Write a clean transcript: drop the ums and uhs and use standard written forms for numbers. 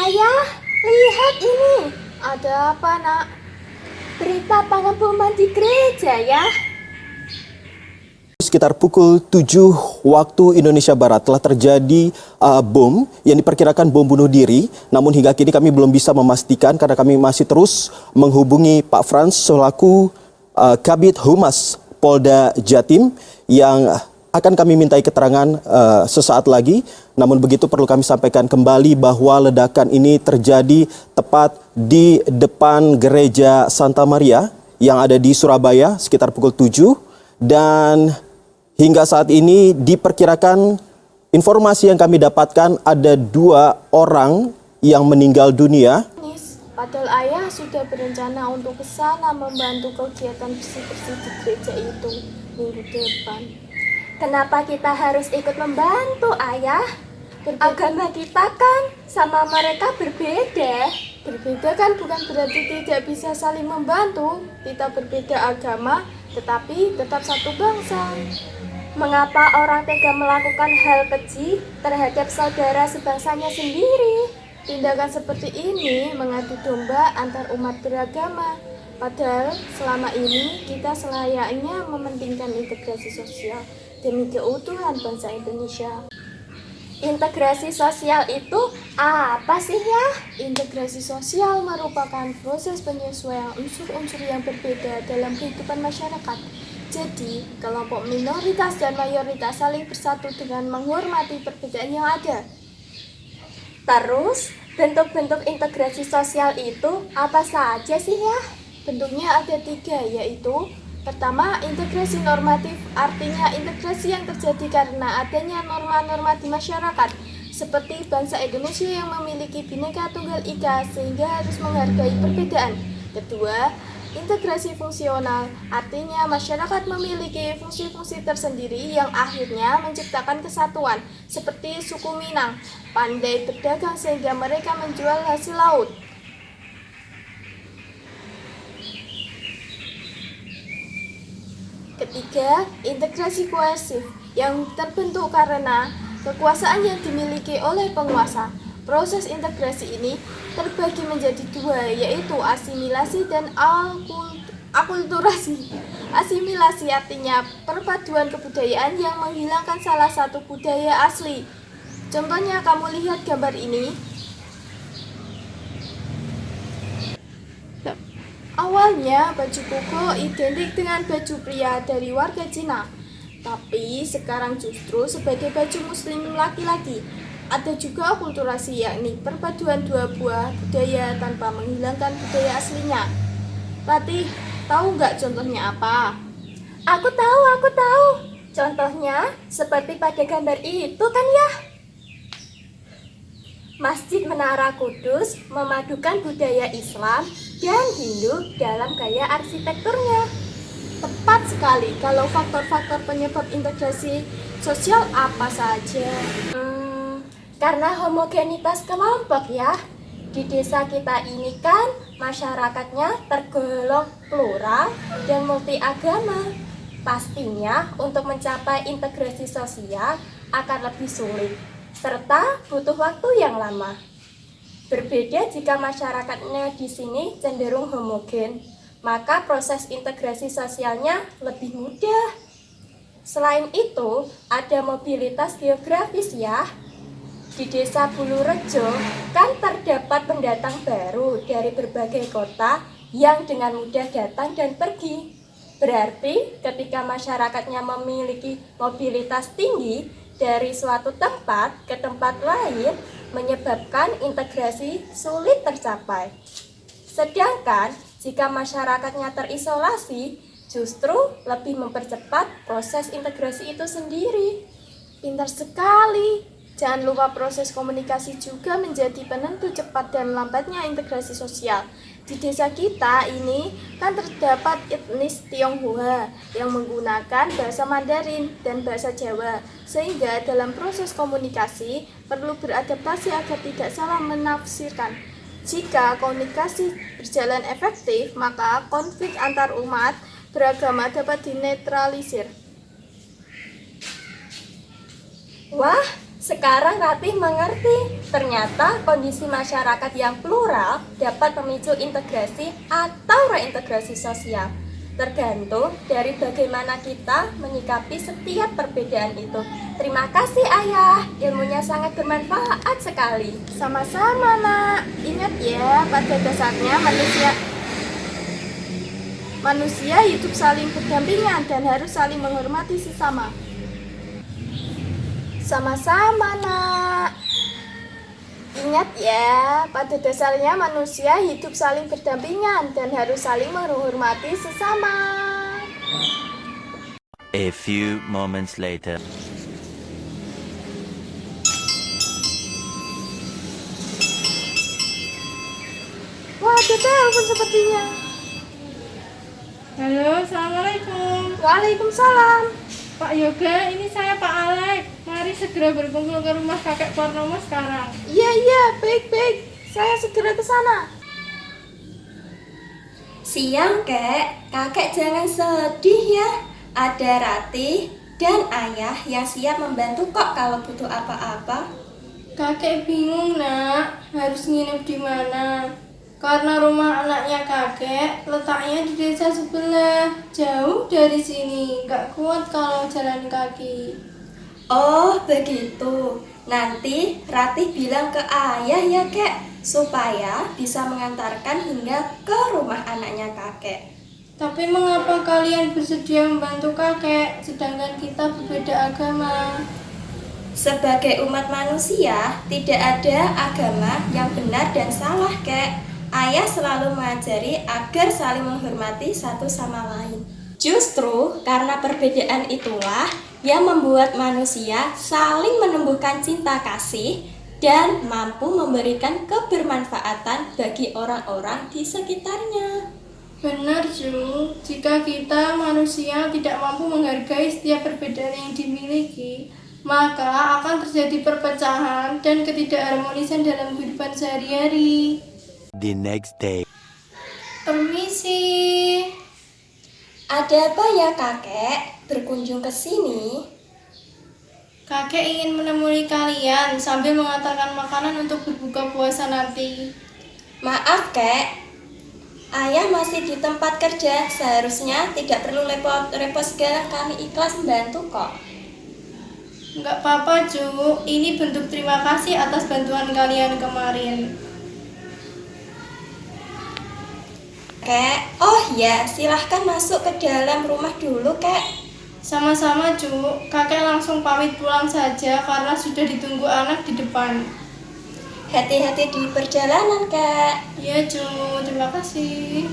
Ayah, lihat ini. Ada apa, Nak? Berita pengeboman di gereja ya. Sekitar pukul 7 waktu Indonesia Barat telah terjadi bom yang diperkirakan bom bunuh diri. Namun hingga kini kami belum bisa memastikan karena kami masih terus menghubungi Pak Frans selaku Kabid Humas Polda Jatim yang akan kami mintai keterangan sesaat lagi. Namun begitu perlu kami sampaikan kembali bahwa ledakan ini terjadi tepat di depan gereja Santa Maria yang ada di Surabaya sekitar pukul 7. Dan hingga saat ini diperkirakan informasi yang kami dapatkan ada 2 orang yang meninggal dunia. Padahal ayah sudah berencana untuk ke sana membantu kegiatan bersih-bersih di gereja itu minggu depan. Kenapa kita harus ikut membantu, Ayah? Agama kita kan sama mereka berbeda. Berbeda kan bukan berarti tidak bisa saling membantu. Kita berbeda agama, tetapi tetap satu bangsa. Mengapa orang tega melakukan hal keji terhadap saudara sebangsanya sendiri? Tindakan seperti ini mengadu domba antar umat beragama. Padahal selama ini kita selayaknya mementingkan integrasi sosial demi keutuhan bangsa Indonesia. Integrasi sosial itu apa sih ya? Integrasi sosial merupakan proses penyesuaian unsur-unsur yang berbeda dalam kehidupan masyarakat. Jadi, kelompok minoritas dan mayoritas saling bersatu dengan menghormati perbedaan yang ada. Terus, bentuk-bentuk integrasi sosial itu apa saja sih ya? Bentuknya ada 3, yaitu pertama, integrasi normatif, artinya integrasi yang terjadi karena adanya norma-norma di masyarakat, seperti bangsa Indonesia yang memiliki Bhinneka Tunggal Ika sehingga harus menghargai perbedaan. Kedua, integrasi fungsional, artinya masyarakat memiliki fungsi-fungsi tersendiri yang akhirnya menciptakan kesatuan, seperti suku Minang, pandai berdagang sehingga mereka menjual hasil laut. Ketiga, integrasi koesif yang terbentuk karena kekuasaan yang dimiliki oleh penguasa. Proses integrasi ini terbagi menjadi 2, yaitu asimilasi dan akulturasi. Asimilasi artinya perpaduan kebudayaan yang menghilangkan salah satu budaya asli. Contohnya kamu lihat gambar ini. Awalnya baju koko identik dengan baju pria dari warga Cina, tapi sekarang justru sebagai baju muslim laki-laki. Ada juga akulturasi, yakni perpaduan 2 buah budaya tanpa menghilangkan budaya aslinya. Ratih, tahu nggak contohnya apa? Aku tahu. Contohnya seperti pada gambar itu kan ya? Masjid Menara Kudus memadukan budaya Islam dan Hindu dalam gaya arsitekturnya. Tepat sekali. Kalau faktor-faktor penyebab integrasi sosial apa saja? Karena homogenitas kelompok ya. Di desa kita ini kan masyarakatnya tergolong plural dan multi agama. Pastinya untuk mencapai integrasi sosial akan lebih sulit, serta butuh waktu yang lama. Berbeda jika masyarakatnya di sini cenderung homogen, maka proses integrasi sosialnya lebih mudah. Selain itu, ada mobilitas geografis ya. Di Desa Bulurejo kan terdapat pendatang baru dari berbagai kota yang dengan mudah datang dan pergi. Berarti ketika masyarakatnya memiliki mobilitas tinggi dari suatu tempat ke tempat lain, menyebabkan integrasi sulit tercapai. Sedangkan jika masyarakatnya terisolasi, justru lebih mempercepat proses integrasi itu sendiri. Pintar sekali. Jangan lupa proses komunikasi juga menjadi penentu cepat dan lambatnya integrasi sosial. Di desa kita ini kan terdapat etnis Tionghoa yang menggunakan bahasa Mandarin dan bahasa Jawa, sehingga dalam proses komunikasi perlu beradaptasi agar tidak salah menafsirkan. Jika komunikasi berjalan efektif, maka konflik antar umat beragama dapat dinetralisir. Wah, sekarang Ratih mengerti. Ternyata kondisi masyarakat yang plural dapat memicu integrasi atau reintegrasi sosial. Tergantung dari bagaimana kita menyikapi setiap perbedaan itu. Terima kasih Ayah, ilmunya sangat bermanfaat sekali. Sama-sama nak. Ingat ya, pada dasarnya manusia hidup saling berdampingan dan harus saling menghormati sesama. Sama-sama nak. Ingat ya, pada dasarnya manusia hidup saling berdampingan dan harus saling menghormati sesama. A few moments later. Wah, ada telepon sepertinya. Halo, Assalamualaikum. Waalaikumsalam. Pak Yoga, ini saya Pak Alek. Mari segera berkumpul ke rumah kakek Purnomo sekarang. Iya, baik-baik. Saya segera ke sana. Siang kek, kakek jangan sedih ya. Ada Ratih dan Ayah yang siap membantu kok kalau butuh apa-apa. Kakek bingung nak, harus nginep di mana? Karena rumah anaknya kakek letaknya di desa sebelah, jauh dari sini, nggak kuat kalau jalan kaki. Oh begitu, nanti Ratih bilang ke Ayah ya kek, supaya bisa mengantarkan hingga ke rumah anaknya kakek. Tapi mengapa kalian bersedia membantu kakek, sedangkan kita berbeda agama? Sebagai umat manusia, tidak ada agama yang benar dan salah kek. Ayah selalu mengajari agar saling menghormati satu sama lain. Justru karena perbedaan itulah yang membuat manusia saling menumbuhkan cinta kasih dan mampu memberikan kebermanfaatan bagi orang-orang di sekitarnya. Benar, Ju. Jika kita manusia tidak mampu menghargai setiap perbedaan yang dimiliki, maka akan terjadi perpecahan dan ketidakharmonisan dalam kehidupan sehari-hari. The next day. Permisi. Ada apa ya kakek berkunjung ke sini? Kakek ingin menemui kalian sambil mengantarkan makanan untuk berbuka puasa nanti. Maaf kek, Ayah masih di tempat kerja, seharusnya tidak perlu repot-repot segala, kami ikhlas membantu kok. Enggak apa-apa, Ju. Ini bentuk terima kasih atas bantuan kalian kemarin. Kek, oh ya, silahkan masuk ke dalam rumah dulu kek. Sama-sama, Ju. Kakek langsung pamit pulang saja karena sudah ditunggu anak di depan. Hati-hati di perjalanan kek. Iya, Ju. Terima kasih.